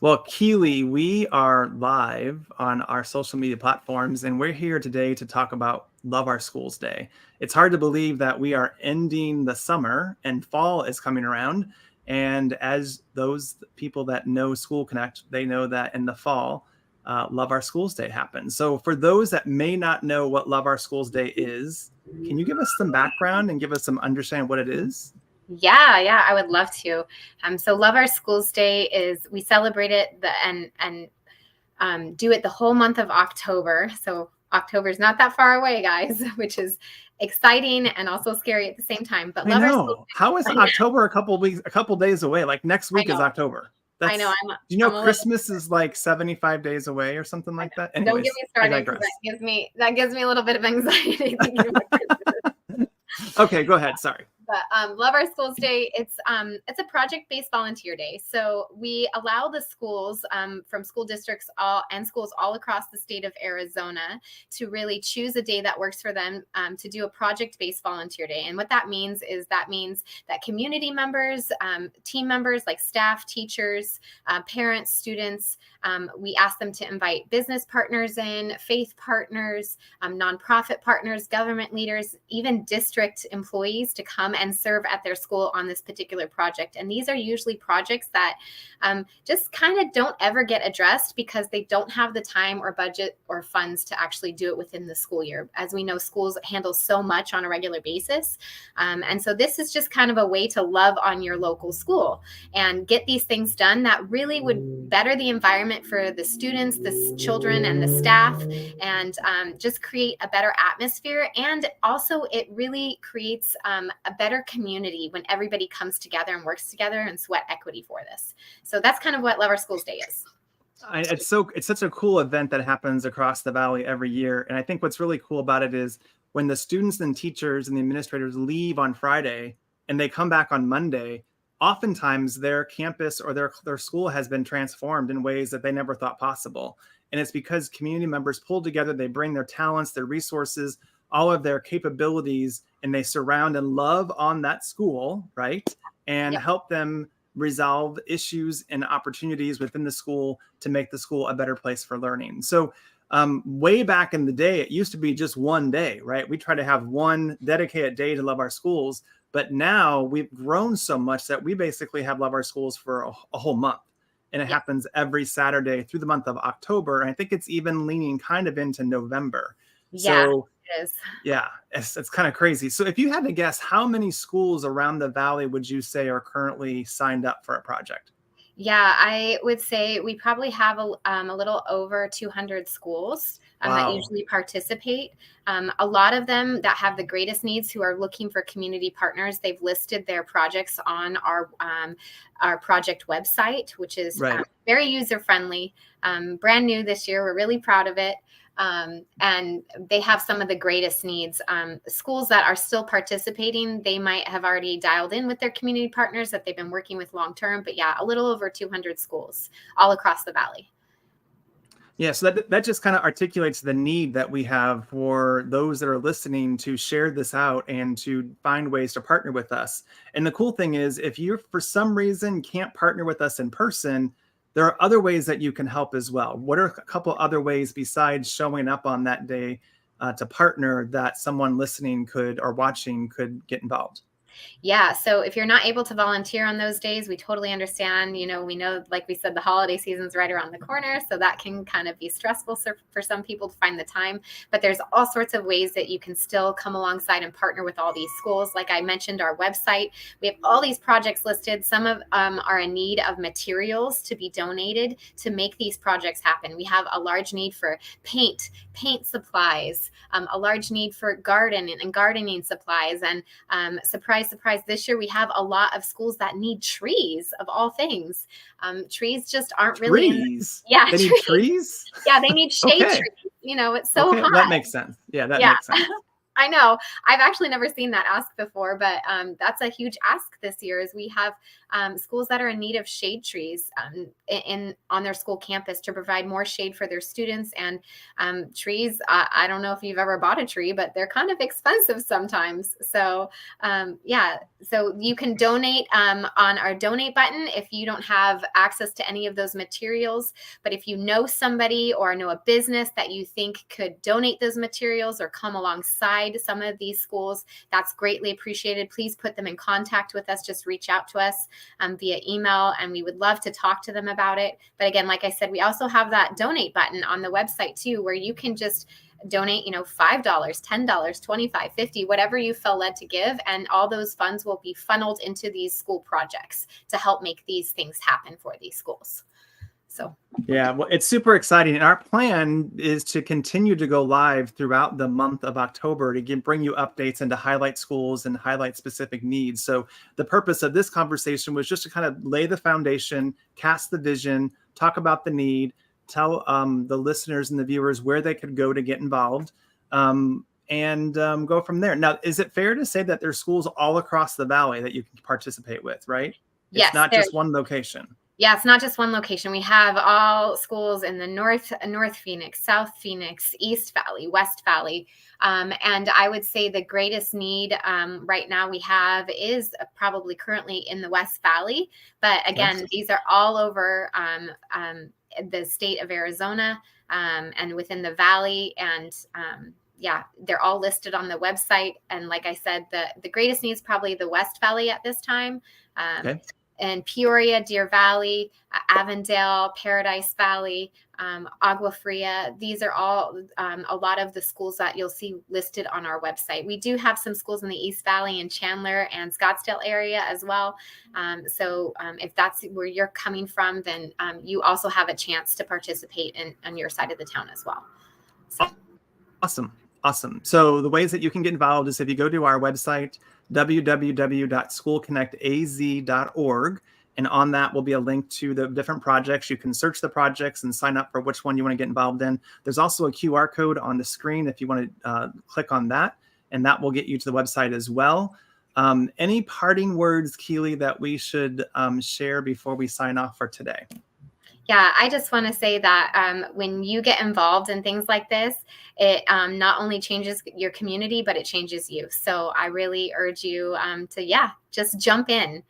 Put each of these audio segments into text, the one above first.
Well, Keely, we are live on our social media platforms, and we're here today to talk about Love Our Schools Day. It's hard to believe that we are ending the summer and fall is coming around. And as those people that know School Connect, they know that in the fall, Love Our Schools Day happens. So, for those that may not know what Love Our Schools Day is, can you give us some background and give us some understanding what it is? Yeah, I would love to. So Love Our Schools Day is we celebrate it and do it the whole month of October. So October is not that far away, guys, which is exciting and also scary at the same time. But I Love Our Schools know. How is Day, October a couple weeks, a couple days away? Like next I week is know, October. I know. That's, do you know I'm a little. Christmas is like 75 days away or something I like that? know. Don't get Anyways, me I started because digress. that gives me a little bit of anxiety thinking about Christmas. Okay, go ahead. Sorry. But Love Our Schools Day, it's a project-based volunteer day. So we allow the schools from school districts and schools all across the state of Arizona to really choose a day that works for them to do a project-based volunteer day. And what that means is that community members, team members like staff, teachers, parents, students, we ask them to invite business partners in, faith partners, nonprofit partners, government leaders, even district employees to come and serve at their school on this particular project. And these are usually projects that just kind of don't ever get addressed because they don't have the time or budget or funds to actually do it within the school year. As we know, schools handle so much on a regular basis. And so this is just kind of a way to love on your local school and get these things done that really would better the environment for the students, the children, and the staff, and just create a better atmosphere. And also it really creates a better community when everybody comes together and works together and sweat equity for this. So that's kind of what Love Our Schools Day is. It's such a cool event that happens across the valley every year. And I think what's really cool about it is when the students and teachers and the administrators leave on Friday and they come back on Monday, oftentimes their campus or their school has been transformed in ways that they never thought possible. And it's because community members pull together, they bring their talents, their resources, all of their capabilities, and they surround and love on that school, right? And Yep. help them resolve issues and opportunities within the school to make the school a better place for learning. So way back in the day, it used to be just one day, right? We try to have one dedicated day to love our schools. But now we've grown so much that we basically have Love Our Schools for a whole month. And it happens every Saturday through the month of October. And I think it's even leaning kind of into November. Yeah, So it is. yeah, it's kind of crazy. So if you had to guess, how many schools around the valley would you say are currently signed up for a project? Yeah, I would say we probably have a little over 200 schools that Wow. usually participate. A lot of them that have the greatest needs who are looking for community partners, they've listed their projects on our project website, which is Right. very user friendly, brand new this year. We're really proud of it. And they have some of the greatest needs. Schools that are still participating, they might have already dialed in with their community partners that they've been working with long term. But yeah, a little over 200 schools all across the valley. Yeah, so that just kind of articulates the need that we have for those that are listening to share this out and to find ways to partner with us. And the cool thing is, if you for some reason can't partner with us in person, there are other ways that you can help as well. What are a couple other ways besides showing up on that day to partner that someone listening could or watching could get involved? Yeah. So if you're not able to volunteer on those days, we totally understand. We know, like we said, the holiday season's right around the corner. So that can kind of be stressful for some people to find the time. But there's all sorts of ways that you can still come alongside and partner with all these schools. Like I mentioned, our website, we have all these projects listed. Some of are in need of materials to be donated to make these projects happen. We have a large need for paint supplies, a large need for gardening supplies, and surprise, this year we have a lot of schools that need trees of all things. Trees just aren't really Trees? yeah, They need trees. trees? Yeah, they need shade Okay. trees. It's so Okay, hot. that makes sense. Yeah, that Yeah. makes sense. I know. I've actually never seen that ask before, but that's a huge ask this year. Is we have schools that are in need of shade trees on their school campus to provide more shade for their students. And trees, I don't know if you've ever bought a tree, but they're kind of expensive sometimes. So yeah, so you can donate on our donate button if you don't have access to any of those materials. But if you know somebody or know a business that you think could donate those materials or come alongside some of these schools, that's greatly appreciated. Please put them in contact with us. Just reach out to us via email, and we would love to talk to them about it. But again, like I said, we also have that donate button on the website too, where you can just donate, $5, $10, $25, $50, whatever you feel led to give. And all those funds will be funneled into these school projects to help make these things happen for these schools. So yeah, well, it's super exciting. And our plan is to continue to go live throughout the month of October to bring you updates and to highlight schools and highlight specific needs. So the purpose of this conversation was just to kind of lay the foundation, cast the vision, talk about the need, tell the listeners and the viewers where they could go to get involved, and go from there. Now, is it fair to say that there's schools all across the valley that you can participate with, right? Yes, it's not just one location. Yeah, it's not just one location. We have all schools in the North Phoenix, South Phoenix, East Valley, West Valley. And I would say the greatest need right now we have is probably currently in the West Valley. But again, yes, these are all over the state of Arizona and within the valley. And yeah, they're all listed on the website. And like I said, the greatest need is probably the West Valley at this time. Okay. And Peoria, Deer Valley, Avondale, Paradise Valley, Agua Fria. These are all a lot of the schools that you'll see listed on our website. We do have some schools in the East Valley and Chandler and Scottsdale area as well. So if that's where you're coming from, then you also have a chance to participate on your side of the town as well. So. Awesome. So the ways that you can get involved is if you go to our website, www.schoolconnectaz.org. And on that will be a link to the different projects. You can search the projects and sign up for which one you want to get involved in. There's also a QR code on the screen if you want to click on that, and that will get you to the website as well. Any parting words, Keely, that we should share before we sign off for today? Yeah, I just want to say that when you get involved in things like this, it not only changes your community, but it changes you. So I really urge you to, just jump in.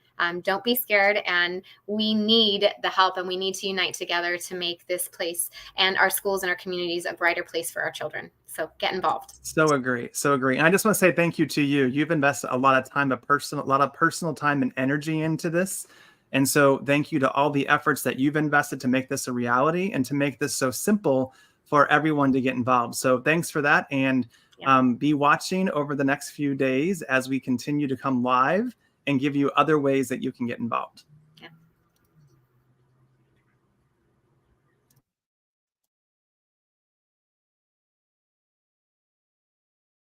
Don't be scared. And we need the help, and we need to unite together to make this place and our schools and our communities a brighter place for our children. So get involved. So agree. And I just want to say thank you to you. You've invested a lot of time, a lot of personal time and energy into this. And so thank you to all the efforts that you've invested to make this a reality and to make this so simple for everyone to get involved. So thanks for that. And be watching over the next few days as we continue to come live and give you other ways that you can get involved.